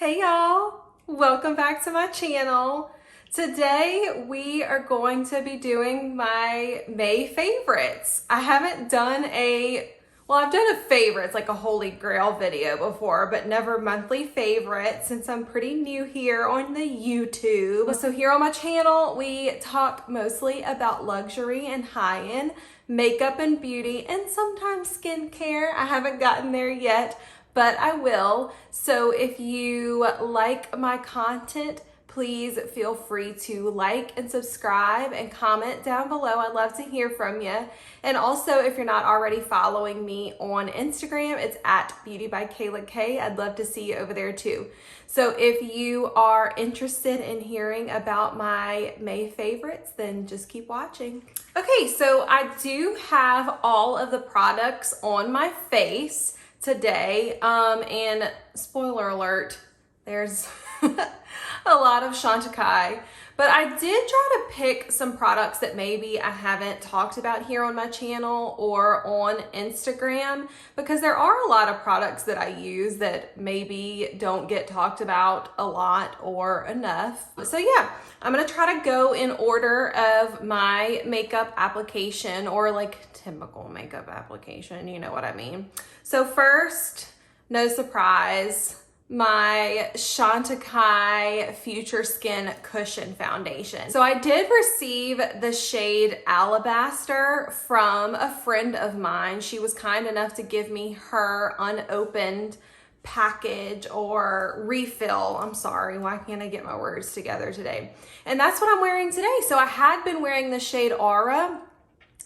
Hey y'all, welcome back to my channel. Today we are going to be doing my May favorites. I haven't done I've done a favorites, like a holy grail video before, but never monthly favorites since I'm pretty new here on the YouTube. So here on my channel, we talk mostly about luxury and high-end makeup and beauty and sometimes skincare. I haven't gotten there yet, but I will. So if you like my content, please feel free to like and subscribe and comment down below. I'd love to hear from you. And also, if you're not already following me on Instagram, it's at beautybykaylak. I'd love to see you over there too. So if you are interested in hearing about my May favorites, then just keep watching. Okay, so I do have all of the products on my face today, and spoiler alert, there's a lot of Shantakai, but I did try to pick some products that maybe I haven't talked about here on my channel or on Instagram, because there are a lot of products that I use that maybe don't get talked about a lot or enough. So yeah, I'm gonna try to go in order of my makeup application, or like typical makeup application, you know what I mean. So first, no surprise, my Chantikai Future Skin Cushion Foundation. So I did receive the shade Alabaster from a friend of mine. She was kind enough to give me her unopened package or refill. I'm sorry, why can't I get my words together today? And that's what I'm wearing today. So I had been wearing the shade Aura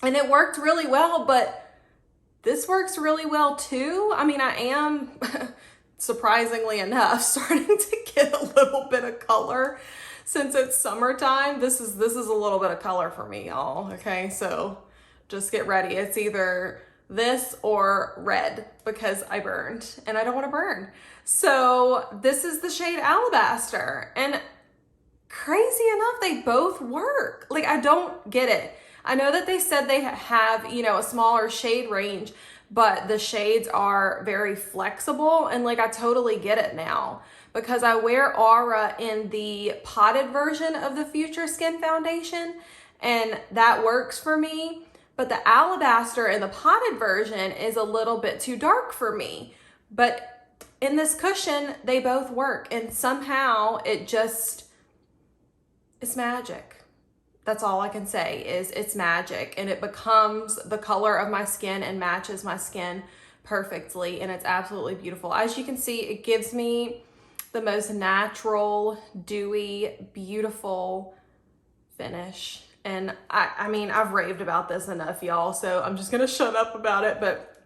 and it worked really well, but this works really well too. I mean, I am surprisingly enough starting to get a little bit of color since it's summertime. This is a little bit of color for me, y'all. Okay, so just get ready. It's either this or red because I burned and I don't want to burn. So this is the shade Alabaster, and crazy enough, they both work. Like, I don't get it. I know that they said they have, a smaller shade range, but the shades are very flexible, and like I totally get it now because I wear Aura in the potted version of the Future Skin Foundation, and that works for me. But the Alabaster in the potted version is a little bit too dark for me. But in this cushion, they both work, and somehow it's magic. That's all I can say is it's magic, and it becomes the color of my skin and matches my skin perfectly, and it's absolutely beautiful. As you can see, it gives me the most natural, dewy, beautiful finish. And I mean, I've raved about this enough, y'all, so I'm just gonna shut up about it, but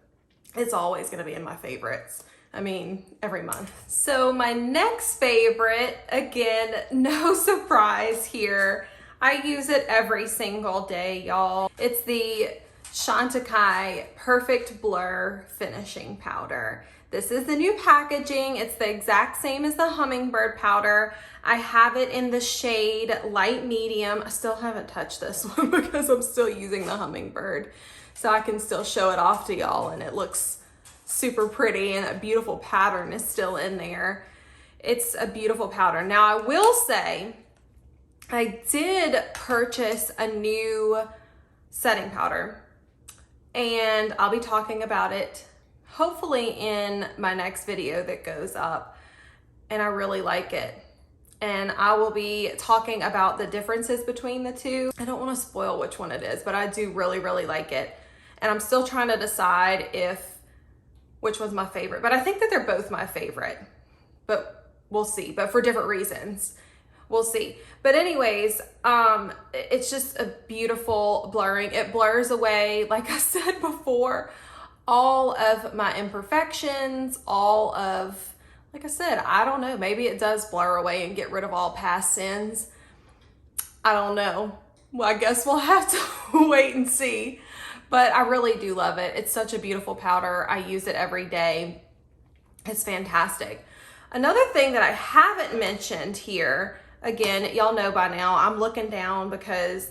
it's always gonna be in my favorites. I mean, every month. So my next favorite, again, no surprise here. I use it every single day, y'all. It's the Chantikai Perfect Blur Finishing Powder. This is the new packaging. It's the exact same as the Hummingbird powder. I have it in the shade Light Medium. I still haven't touched this one because I'm still using the Hummingbird. So I can still show it off to y'all, and it looks super pretty, and that beautiful pattern is still in there. It's a beautiful powder. Now I will say, I did purchase a new setting powder, and I'll be talking about it hopefully in my next video that goes up, and I really like it. And I will be talking about the differences between the two. I don't want to spoil which one it is, but I do really, really like it. And I'm still trying to decide which one's my favorite, but I think that they're both my favorite, but we'll see, but for different reasons. We'll see. But anyways, it's just a beautiful blurring. It blurs away, like I said before, all of my imperfections, like I said, I don't know, maybe it does blur away and get rid of all past sins. I don't know. Well, I guess we'll have to wait and see. But I really do love it. It's such a beautiful powder. I use it every day. It's fantastic. Another thing that I haven't mentioned here, again, y'all know by now, I'm looking down because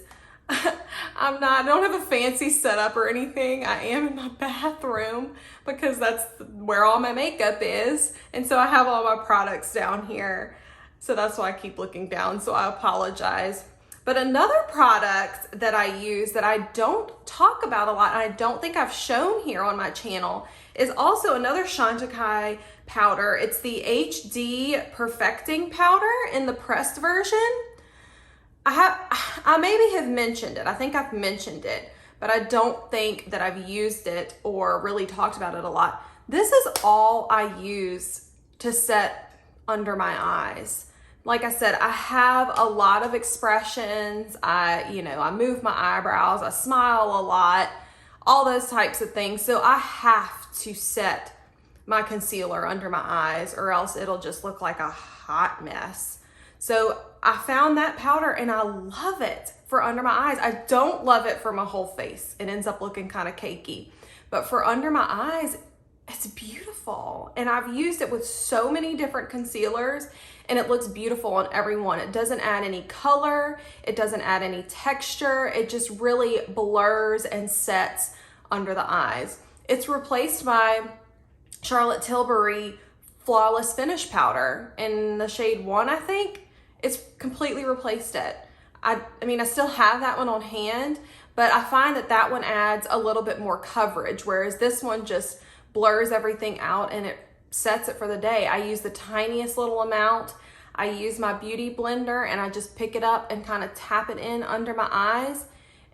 I don't have a fancy setup or anything. I am in my bathroom because that's where all my makeup is. And so I have all my products down here. So that's why I keep looking down, so I apologize. But another product that I use that I don't talk about a lot, and I don't think I've shown here on my channel, is also another Shantakai powder. It's the HD Perfecting Powder in the pressed version. I maybe have mentioned it. I think I've mentioned it, but I don't think that I've used it or really talked about it a lot. This is all I use to set under my eyes. Like I said, I have a lot of expressions. I move my eyebrows, I smile a lot, all those types of things. So I have to set my concealer under my eyes or else it'll just look like a hot mess. So I found that powder and I love it for under my eyes. I don't love it for my whole face. It ends up looking kind of cakey. But for under my eyes, it's beautiful. And I've used it with so many different concealers and it looks beautiful on every one. It doesn't add any color. It doesn't add any texture. It just really blurs and sets under the eyes. It's replaced my Charlotte Tilbury Flawless Finish Powder in the shade 1, I think. It's completely replaced it. I mean, I still have that one on hand, but I find that that one adds a little bit more coverage, whereas this one just blurs everything out and it sets it for the day. I use the tiniest little amount. I use my beauty blender and I just pick it up and kind of tap it in under my eyes,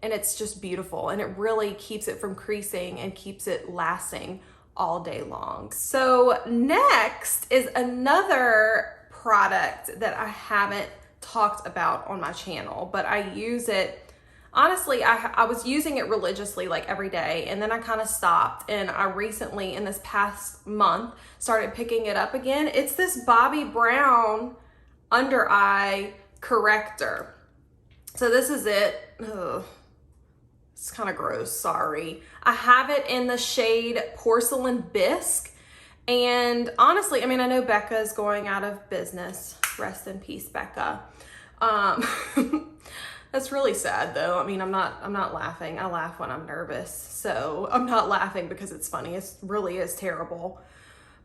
and it's just beautiful, and it really keeps it from creasing and keeps it lasting all day long. So next is another product that I haven't talked about on my channel, but I use it. Honestly, I was using it religiously like every day, and then I kind of stopped, and I recently in this past month started picking it up again. It's this Bobbi Brown under eye corrector. So this is it. Ugh. It's kind of gross, sorry. I have it in the shade Porcelain Bisque. And honestly, I mean, I know Becca is going out of business. Rest in peace, Becca. That's really sad though. I mean, I'm not laughing. I laugh when I'm nervous. So I'm not laughing because it's funny. It really is terrible.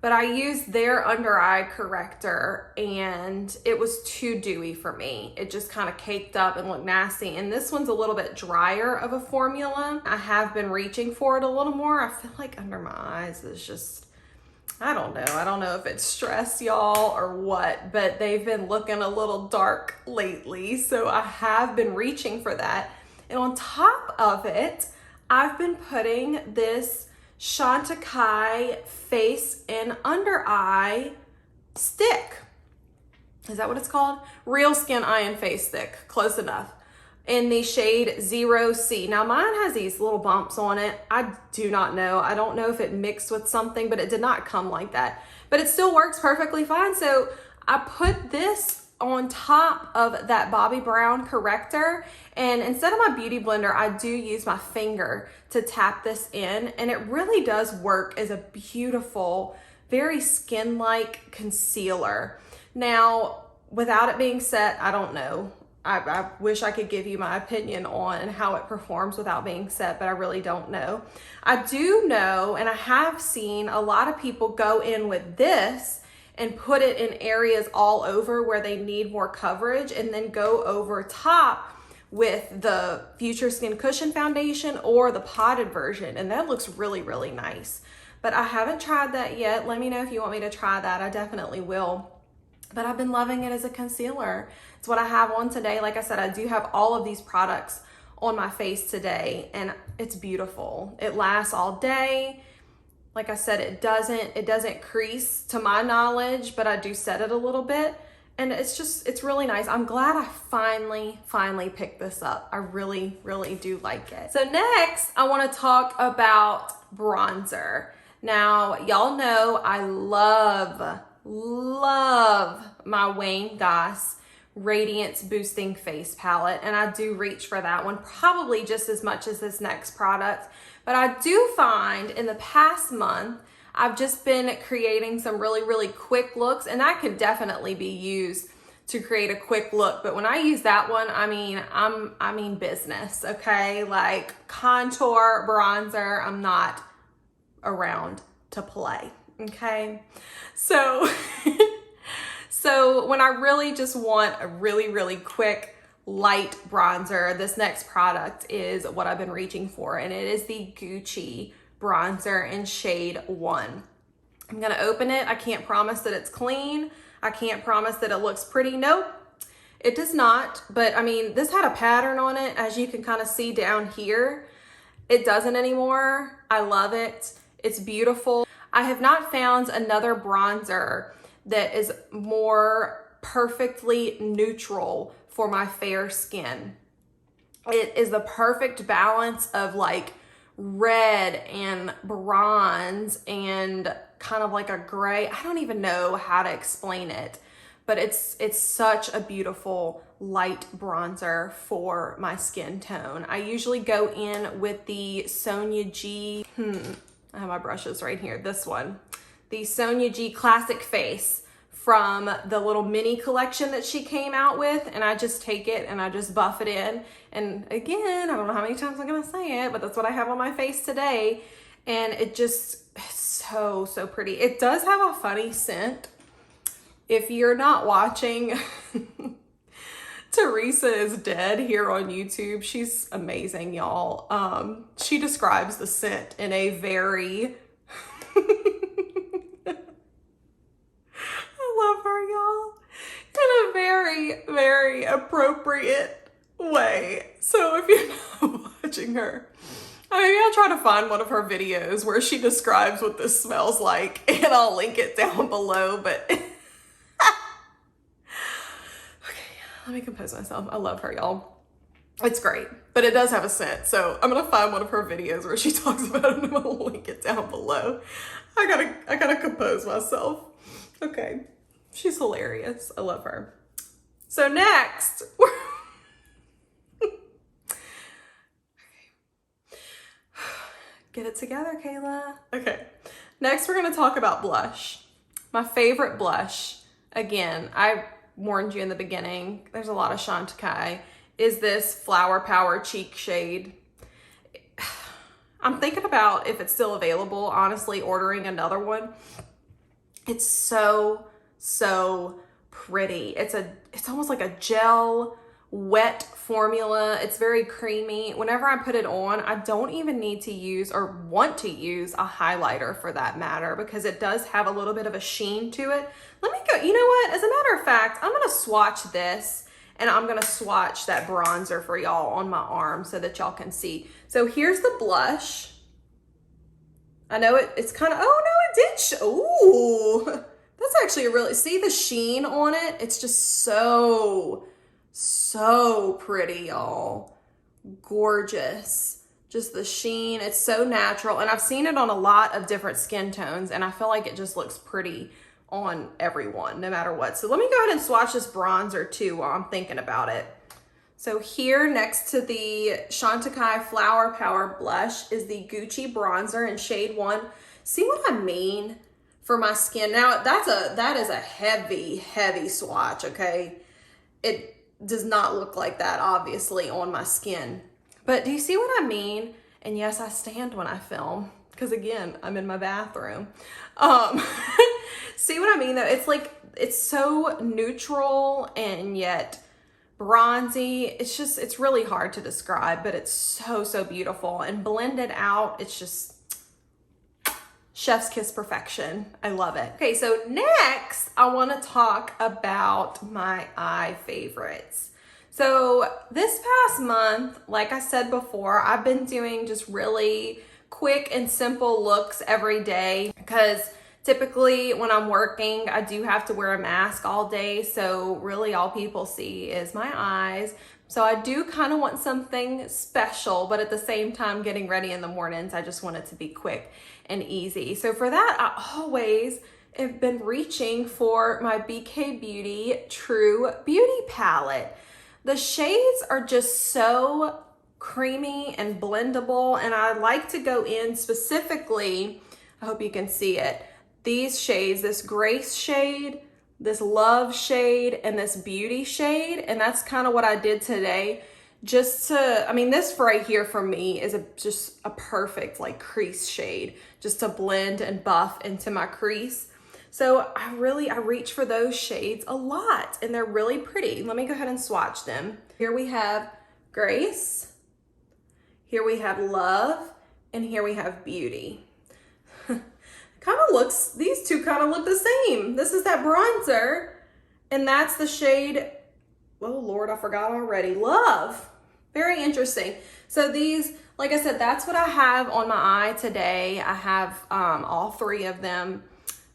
But I used their under eye corrector and it was too dewy for me. It just kind of caked up and looked nasty. And this one's a little bit drier of a formula. I have been reaching for it a little more. I feel like under my eyes is just, I don't know. I don't know if it's stress, y'all, or what, but they've been looking a little dark lately. So I have been reaching for that. And on top of it, I've been putting this Chantikai face and under eye stick. Is that what it's called? Real Skin Eye and Face Stick. Close enough. In the shade 0C. Now mine has these little bumps on it. I do not know. I don't know if it mixed with something, but it did not come like that. But it still works perfectly fine. So I put this on top of that Bobbi Brown corrector, and instead of my beauty blender, I do use my finger to tap this in, and it really does work as a beautiful, very skin-like concealer. Now, without it being set, I don't know. I wish I could give you my opinion on how it performs without being set, but I really don't know. I do know, and I have seen a lot of people go in with this and put it in areas all over where they need more coverage, and then go over top with the Future Skin Cushion Foundation or the potted version, and that looks really, really nice. But I haven't tried that yet. Let me know if you want me to try that. I definitely will. But I've been loving it as a concealer. It's what I have on today. Like I said, I do have all of these products on my face today, and it's beautiful. It lasts all day. Like I said, it doesn't crease to my knowledge, but I do set it a little bit, and it's really nice. I'm glad I finally picked this up. I really, really do like it. So next, I want to talk about bronzer. Now, y'all know I love my Wayne Goss Radiance Boosting Face Palette, and I do reach for that one probably just as much as this next product. But I do find in the past month, I've just been creating some really, really quick looks, and that could definitely be used to create a quick look. But when I use that one, I mean business, okay? Like contour, bronzer, I'm not around to play, okay? So, so when I really just want a really quick light bronzer, this next product is what I've been reaching for, and it is the Gucci bronzer in shade 1. I'm gonna open it. I can't promise that it's clean. I can't promise that it looks pretty. Nope, it does not. But I mean, this had a pattern on it, as you can kind of see down here. It doesn't anymore. I love it. It's beautiful. I have not found another bronzer that is more perfectly neutral for my fair skin. It is the perfect balance of like red and bronze and kind of like a gray. I don't even know how to explain it, but it's such a beautiful light bronzer for my skin tone. I usually go in with the Sonia G, I have my brushes right here, this one, the Sonia G Classic Face from the little mini collection that she came out with, and I just take it and I just buff it in. And again, I don't know how many times I'm gonna say it, but that's what I have on my face today. And it just, it's so pretty. It does have a funny scent. If you're not watching Teresa is Dead here on YouTube, she's amazing, y'all. She describes the scent in a very I love her, y'all, in a very appropriate way. So if you're not watching her, maybe I'll try to find one of her videos where she describes what this smells like, and I'll link it down below. But okay, let me compose myself. I love her, y'all. It's great, but it does have a scent. So I'm gonna find one of her videos where she talks about it, and I'm gonna link it down below. I gotta compose myself. Okay, she's hilarious. I love her. So next, get it together, Kayla. Okay, next we're gonna talk about blush. My favorite blush, again, I warned you in the beginning, there's a lot of Shantakai, is this Flower Power Cheek shade. I'm thinking about, if it's still available, honestly, ordering another one. It's so pretty. It's almost like a gel wet formula. It's very creamy. Whenever I put it on, I don't even need to use or want to use a highlighter for that matter, because it does have a little bit of a sheen to it. Let me go, you know what? As a matter of fact, I'm gonna swatch this, and I'm gonna swatch that bronzer for y'all on my arm so that y'all can see. So here's the blush. I know it's kind of, oh no, it did ooh, that's actually a really, see the sheen on it? It's just so pretty, y'all. Gorgeous. Just the sheen, it's so natural. And I've seen it on a lot of different skin tones, and I feel like it just looks pretty on everyone, no matter what. So let me go ahead and swatch this bronzer too while I'm thinking about it. So here next to the Chantikai Flower Power blush is the Gucci bronzer in shade 1. See what I mean for my skin? Now that is a heavy swatch, okay? It does not look like that obviously on my skin. But do you see what I mean? And yes, I stand when I film, because again, I'm in my bathroom. See what I mean though? It's like, it's so neutral and yet bronzy. It's really hard to describe, but it's so beautiful, and blended out, it's just chef's kiss perfection. I love it. Okay, so next I want to talk about my eye favorites. So this past month, like I said before, I've been doing just really quick and simple looks every day, because typically when I'm working, I do have to wear a mask all day. So really all people see is my eyes. So I do kind of want something special, but at the same time, getting ready in the mornings, I just want it to be quick and easy. So for that, I always have been reaching for my BK Beauty True Beauty Palette. The shades are just so creamy and blendable, and I like to go in specifically, I hope you can see it, these shades, this Grace shade, this Love shade and this Beauty shade. And that's kind of what I did today. Just to, I mean, this right here for me is just a perfect like crease shade, just to blend and buff into my crease. So I reach for those shades a lot, and they're really pretty. Let me go ahead and swatch them. Here we have Grace, here we have Love, and here we have Beauty. These two kind of look the same. This is that bronzer, and that's the shade, oh Lord, I forgot already, Love. Very interesting. So these, like I said, that's what I have on my eye today. I have all three of them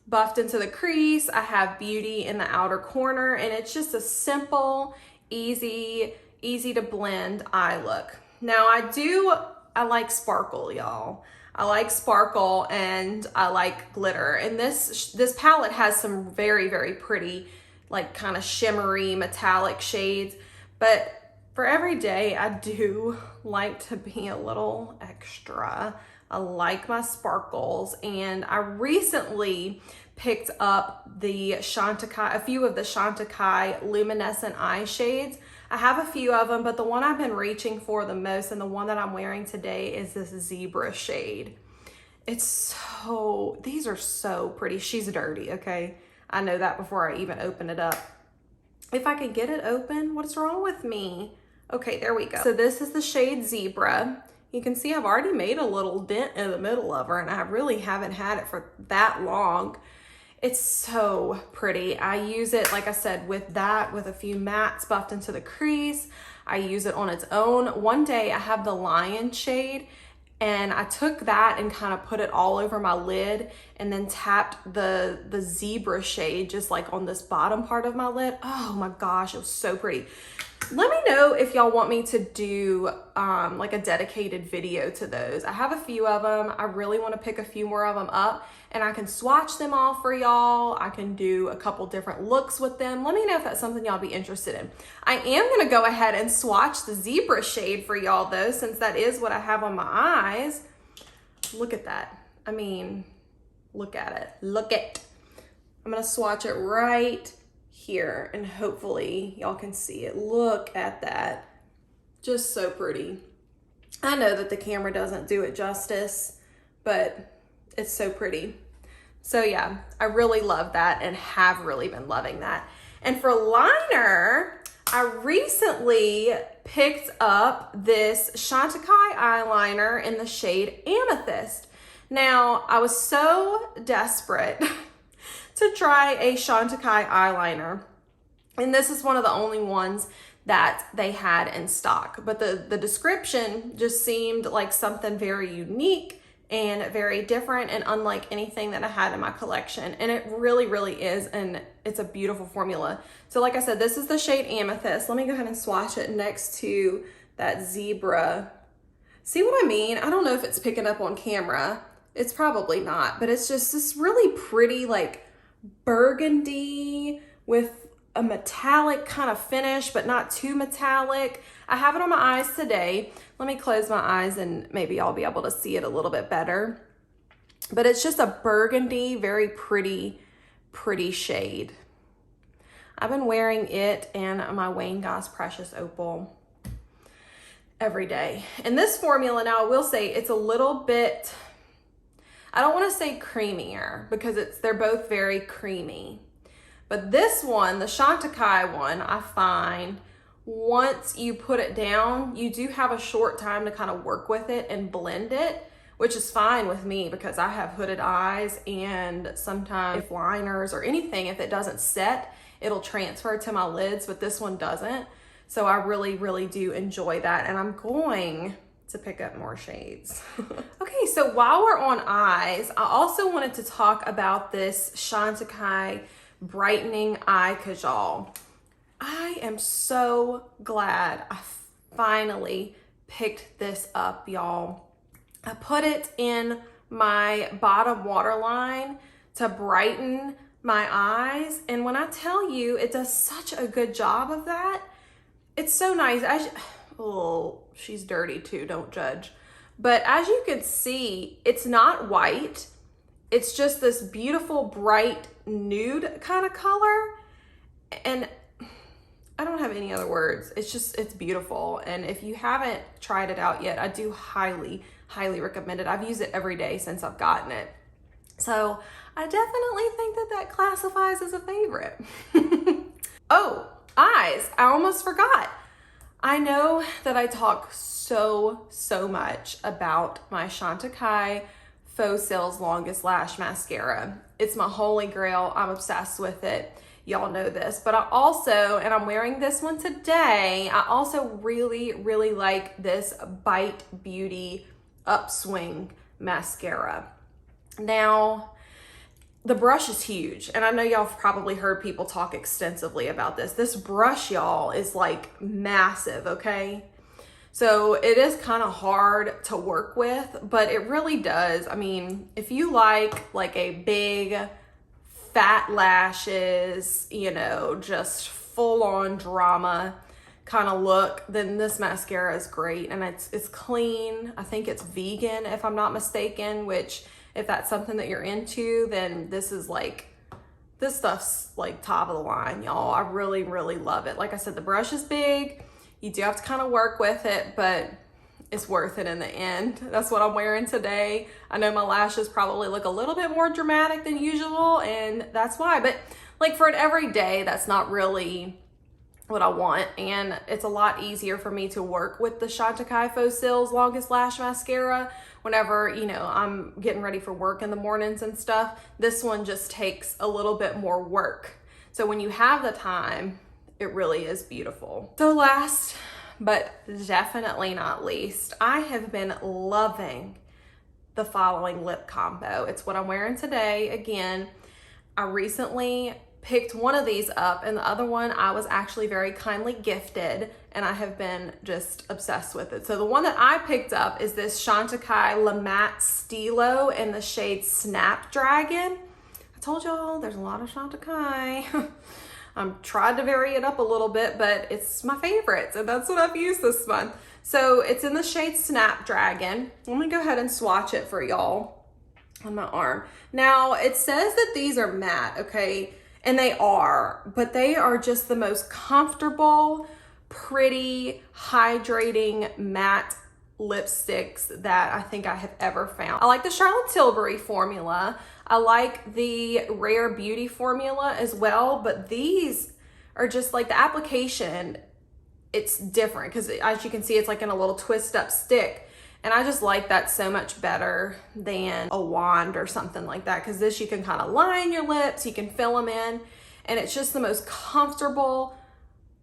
buffed into the crease. I have Beauty in the outer corner, and it's just a simple, easy to blend eye look. Now I like sparkle, y'all. I like sparkle and I like glitter. And this palette has some very, very pretty, like kind of shimmery metallic shades. But for every day, I do like to be a little extra. I like my sparkles, and I recently picked up the Shantakai, a few of the Shantakai luminescent eye shades. I have a few of them, but the one I've been reaching for the most and the one that I'm wearing today is this zebra shade. These are so pretty. She's dirty, okay? I know that before I even open it up. If I could get it open, what's wrong with me? Okay, there we go. So this is the shade Zebra. You can see I've already made a little dent in the middle of her, and I really haven't had it for that long. It's so pretty. I use it, like I said, with a few mattes buffed into the crease. I use it on its own. One day I have the Lion shade, and I took that and kind of put it all over my lid, and then tapped the Zebra shade just like on this bottom part of my lid. Oh my gosh, it was so pretty. Let me know if y'all want me to do like a dedicated video to those. I have a few of them. I really want to pick a few more of them up, and I can swatch them all for y'all. I can do a couple different looks with them. Let me know if that's something y'all be interested in. I am going to go ahead and swatch the Zebra shade for y'all though, since that is what I have on my eyes. Look at that. I mean, look at it. Look it. I'm going to swatch it right here, and hopefully y'all can see it. Look at that. Just so pretty. I know that the camera doesn't do it justice, but it's so pretty. So yeah, I really love that and have really been loving that. And for liner, I recently picked up this Chantikai eyeliner in the shade Amethyst. Now, I was so desperate to try a Chantikai eyeliner, and this is one of the only ones that they had in stock, but the description just seemed like something very unique and very different and unlike anything that I had in my collection, and it really is, and it's a beautiful formula. So like I said, this is the shade Amethyst. Let me go ahead and swatch it next to that Zebra. See what I mean? I don't know if it's picking up on camera. It's probably not, but it's just this really pretty like burgundy with a metallic kind of finish, but not too metallic. I have it on my eyes today. Let me close my eyes and maybe I'll be able to see it a little bit better. But it's just a burgundy, very pretty shade. I've been wearing it and my Wayne Goss Precious Opal every day. And this formula, now I will say it's a little bit, I don't want to say creamier because they're both very creamy. But this one, the Shantakai one, I find once you put it down, you do have a short time to kind of work with it and blend it, which is fine with me because I have hooded eyes, and sometimes if liners or anything, if it doesn't set, it'll transfer to my lids, but this one doesn't. So I really do enjoy that, and I'm going to pick up more shades. Okay, so while we're on eyes, I also wanted to talk about this Chantikai Brightening Eye Cajal. I am so glad I finally picked this up, y'all. I put it in my bottom waterline to brighten my eyes, and when I tell you, it does such a good job of that. It's so nice. Oh, she's dirty too, don't judge. But as you can see, it's not white. it's just this beautiful, bright nude kind of color. And I don't have any other words. It's beautiful. And if you haven't tried it out yet, I do highly, highly recommend it. I've used it every day since I've gotten it. So I definitely think that that classifies as a favorite. Oh, eyes. I almost forgot. I know that I talk so much about my Chantikai Faux Sales Longest Lash Mascara. It's my holy grail. I'm obsessed with it. Y'all know this, but I also, and I'm wearing this one today, I also really like this Bite Beauty Upswing mascara. Now, the brush is huge, and I know y'all have probably heard people talk extensively about this. This brush, y'all, is like massive, okay? So it is kind of hard to work with, but it really does. I mean, if you like a big fat lashes, you know, just full on drama kind of look, then this mascara is great. And it's clean. I think it's vegan if I'm not mistaken, which if that's something that you're into, then this stuff's like top of the line, y'all. I really love it. Like I said, the brush is big. You do have to kind of work with it, but it's worth it in the end. That's what I'm wearing today. I know my lashes probably look a little bit more dramatic than usual, and that's why. But like for an everyday, that's not really what I want. And it's a lot easier for me to work with the Chantikai Faux Sales Longest Lash Mascara whenever, you know, I'm getting ready for work in the mornings and stuff. This one just takes a little bit more work. So when you have the time, it really is beautiful. So last but definitely not least, I have been loving the following lip combo. It's what I'm wearing today. Again, I recently picked one of these up, and the other one I was actually very kindly gifted, and I have been just obsessed with it. So the one that I picked up is this Chantikai La Matte Stilo in the shade Snapdragon. I told y'all there's a lot of Chantikai. I'm trying to vary it up a little bit, but it's my favorite, and that's what I've used this month. So it's in the shade Snapdragon. Let me go ahead and swatch it for y'all on my arm. Now, it says that these are matte, okay? And they are, but they are just the most comfortable, pretty, hydrating matte lipsticks that I think I have ever found. I like the Charlotte Tilbury formula. I like the Rare Beauty formula as well, but these are just like the application, it's different because as you can see, it's like in a little twist up stick. And I just like that so much better than a wand or something like that, because this you can kind of line your lips, you can fill them in, and it's just the most comfortable,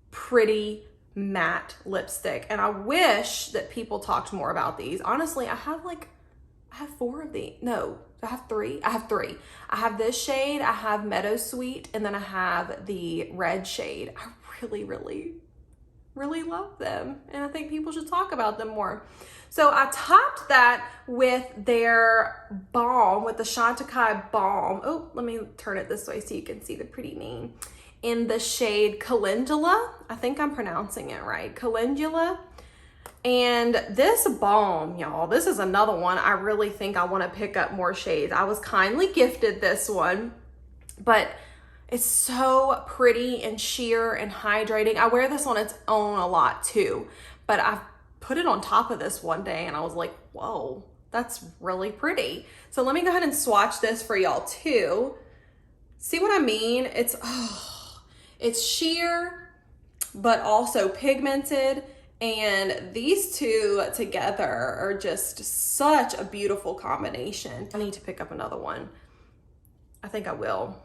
pretty matte lipstick. And I wish that people talked more about these. Honestly, I have 4 of these. No, I have 3. I have 3. I have this shade, I have Meadow Sweet, and then I have the red shade. I really love them, and I think people should talk about them more. So I topped that with their balm, with the Chantikai balm. Oh, let me turn it this way so you can see the pretty name. In the shade Calendula. I think I'm pronouncing it right. Calendula. And this balm, y'all, this is another one I really think I want to pick up more shades. I was kindly gifted this one, but it's so pretty and sheer and hydrating. I wear this on its own a lot too, but I've put it on top of this one day and I was like, whoa, that's really pretty. So let me go ahead and swatch this for y'all too. See what I mean? It's sheer, but also pigmented. And these two together are just such a beautiful combination. I need to pick up another one. I think I will.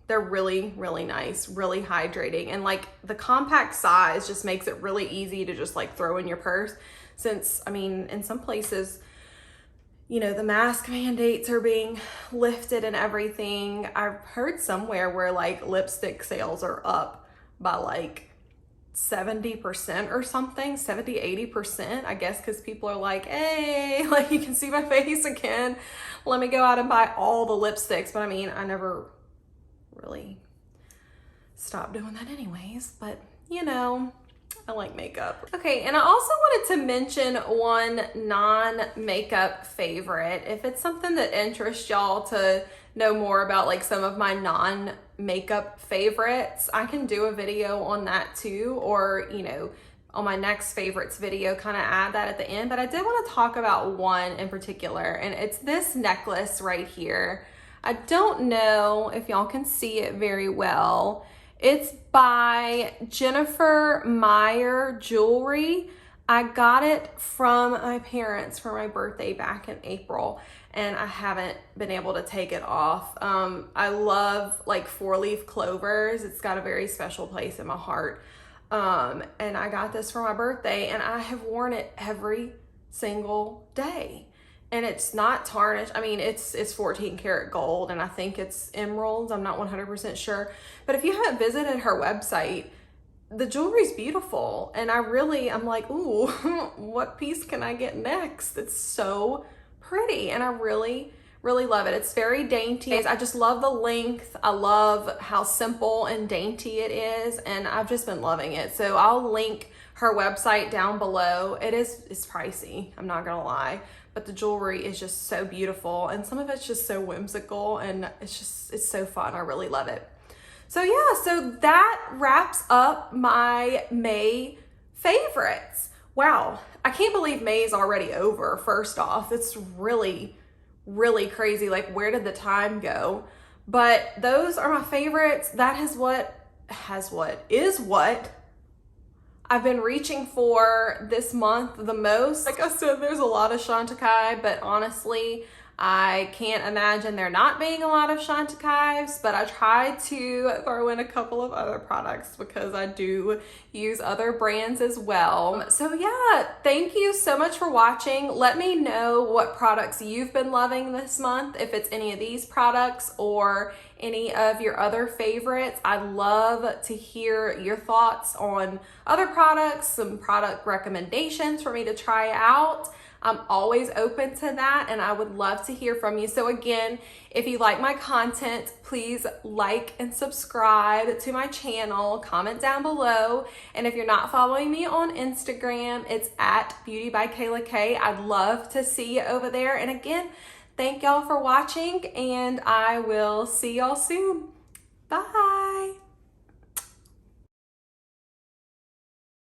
They're really nice, really hydrating. And like the compact size just makes it really easy to just like throw in your purse. Since, I mean, in some places, you know, the mask mandates are being lifted and everything. I've heard somewhere where like lipstick sales are up by like 70% or something, 70-80%, I guess, because people are like, hey, like you can see my face again, let me go out and buy all the lipsticks. But I mean, I never really stopped doing that anyways, but you know, I like makeup. Okay, and I also wanted to mention one non-makeup favorite. If it's something that interests y'all to know more about like some of my non-makeup favorites, I can do a video on that too, or you know, on my next favorites video, kind of add that at the end. But I did want to talk about one in particular, and it's this necklace right here. I don't know if y'all can see it very well. It's by Jennifer Meyer Jewelry. I got it from my parents for my birthday back in April, and I haven't been able to take it off. I love like 4-leaf clovers. It's got a very special place in my heart. And I got this for my birthday, and I have worn it every single day. And it's not tarnished. I mean, it's 14 karat gold, and I think it's emeralds. I'm not 100% sure. But if you haven't visited her website, the jewelry's beautiful. And I'm like, ooh, what piece can I get next? It's so pretty, and I really love it. It's very dainty. I just love the length. I love how simple and dainty it is, and I've just been loving it. So I'll link her website down below. It's pricey, I'm not gonna lie, but the jewelry is just so beautiful, and some of it's just so whimsical, and it's so fun. I really love it. So yeah, so that wraps up my May favorites. Wow, I can't believe May is already over. First off, it's really crazy. Like, where did the time go? But those are my favorites. That is what I've been reaching for this month the most. Like I said, there's a lot of Shantakai, but honestly, I can't imagine there not being a lot of Chantikais, but I tried to throw in a couple of other products because I do use other brands as well. So yeah, thank you so much for watching. Let me know what products you've been loving this month, if it's any of these products or any of your other favorites. I'd love to hear your thoughts on other products, some product recommendations for me to try out. I'm always open to that, and I would love to hear from you. So again, if you like my content, please like and subscribe to my channel, comment down below. And if you're not following me on Instagram, it's at beautybykaylak. I'd love to see you over there. And again, thank y'all for watching, and I will see y'all soon. Bye.